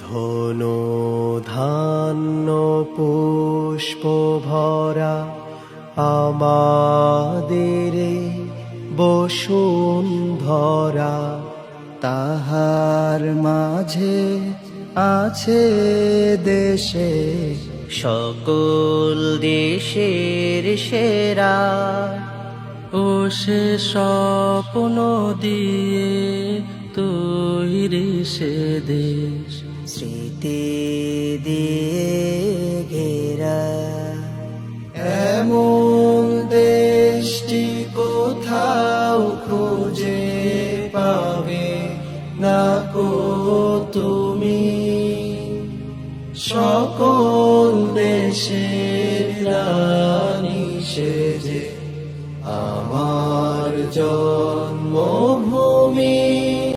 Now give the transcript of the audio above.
ধনু ধান্য পুষ্প ভরা আমাদের বসুন্ধরা, তাহার মাঝে আছে দেশে সকল দেশের সেরা। ও সে স্বপ্ন দিয়ে তৈরি সে দেশ, স্মৃতি দিয়ে ঘেরা। এমন দেশটি কোথাও খুঁজে পাবে না কো তুমি। সকল দেশের রানী সেজে আমার